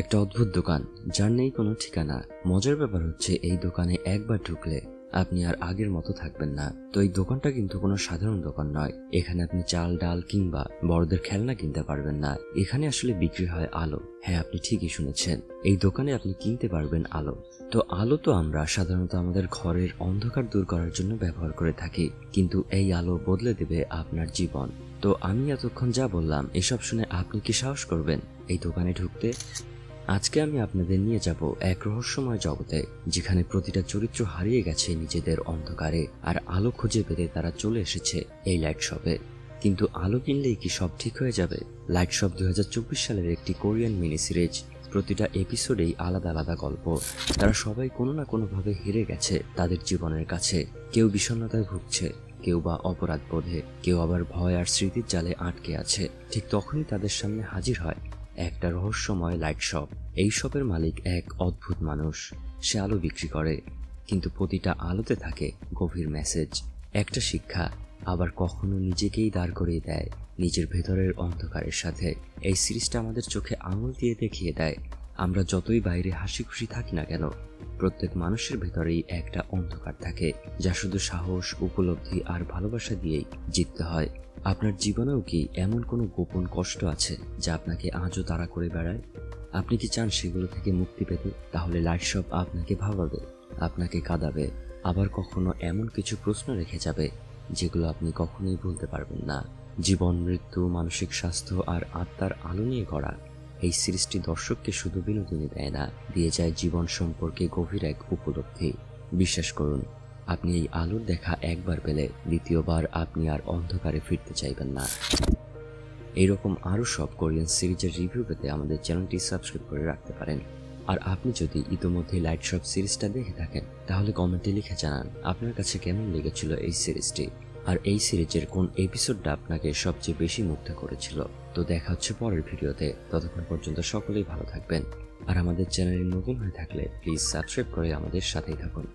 একটা অদ্ভুত দোকান, যার নেই কোনো ঠিকানা। মজার ব্যাপার হচ্ছে এই দোকানে একবার ঢুকলে আপনি আর আগের মতো থাকবেন না। তো এই দোকানটা কিন্তু কোনো সাধারণ দোকান নয়। এখানে আপনি চাল, ডাল কিংবা বড়দের খেলনা কিনতে পারবেন না। এখানে আসলে বিক্রি হয় আলো। হ্যাঁ, আপনি ঠিকই শুনেছেন, এই দোকানে আপনি কিনতে পারবেন আলো। তো আলো তো আমরা সাধারণত আমাদের ঘরের অন্ধকার দূর করার জন্য ব্যবহার করে থাকি, কিন্তু এই আলো বদলে দেবে আপনার জীবন। তো আমি এতক্ষণ যা বললাম এসব শুনে আপনি কি সাহস করবেন এই দোকানে ঢুকতে? আজকে আমি আপনাদের নিয়ে যাব এক রহস্যময় জগতে, যেখানে প্রতিটা চরিত্র হারিয়ে গেছে নিজেদের অন্ধকারে, আর আলো খুঁজে পেতে তারা চলে এসেছে এই লাইট শপে। কিন্তু আলো কিনলেই কি সব ঠিক হয়ে যাবে? লাইট শপ 2024 সালের একটি কোরিয়ান মিনি সিরিজ। প্রতিটা এপিসোডেই আলাদা আলাদা গল্প। তারা সবাই কোনো না কোনোভাবে হেরে গেছে তাদের জীবনের কাছে। কেউ বিষণ্ণতায় ভুগছে, কেউ বা অপরাধ বোধে, কেউ আবার ভয় আর স্মৃতির জালে আটকে আছে। ঠিক তখনই তাদের সামনে হাজির হয় একটা রহস্যময় লাইট শপ। এই শপের মালিক এক অদ্ভুত মানুষ। সে আলো বিক্রি করে, কিন্তু প্রতিটা আলোতে থাকে গভীর মেসেজ, একটা শিক্ষা। আবার কখনো নিজেকেই দাঁড় করিয়ে দেয় নিজের ভেতরের অন্ধকারের সাথে। এই সিরিজটা আমাদের চোখে আঙুল দিয়ে দেখিয়ে দেয়, আমরা যতই বাইরে হাসি খুশি থাকি না কেন, প্রত্যেক মানুষের ভেতরেই একটা অন্ধকার থাকে, যা শুধু সাহস, উপলব্ধি আর ভালোবাসা দিয়েই জিততে হয়। আপনার জীবনেও কি এমন কোনো গোপন কষ্ট আছে যা আপনাকে আজও তাড়া করে বেড়ায়? আপনি কি চান সেগুলো থেকে মুক্তি পেতে? তাহলে লাইট শপ আপনাকে ভাবাবে, আপনাকে কাঁদাবে, আবার কখনো এমন কিছু প্রশ্ন রেখে যাবে যেগুলো আপনি কখনোই ভুলতে পারবেন না। জীবন, মৃত্যু, মানসিক স্বাস্থ্য আর আত্মার আলো নিয়ে গড়া এই সিরিজটি দর্শককে শুধু বিনোদনই দেয় না, দিয়ে যায় জীবন সম্পর্কে গভীর এক উপলব্ধি। বিশ্বাস করুন, আপনি এই আলোর দেখা একবার পেলে দ্বিতীয়বার আপনি আর অন্ধকারে ফিরতে চাইবেন না। এইরকম আরও সব কোরিয়ান সিরিজের রিভিউ পেতে আমাদের চ্যানেলটি সাবস্ক্রাইব করে রাখতে পারেন। আর আপনি যদি ইতোমধ্যে লাইট শপ সিরিজটা দেখে থাকেন, তাহলে কমেন্টে লিখে জানান আপনার কাছে কেমন লেগেছিল এই সিরিজটি, আর এই সিরিজের কোন এপিসোডটা আপনাকে সবচেয়ে বেশি মুগ্ধ করেছিল। তো দেখা হচ্ছে পরের ভিডিওতে। ততক্ষণ পর্যন্ত সকলেই ভালো থাকবেন, আর আমাদের চ্যানেলে নতুন হয়ে থাকলে প্লিজ সাবস্ক্রাইব করে আমাদের সাথেই থাকুন।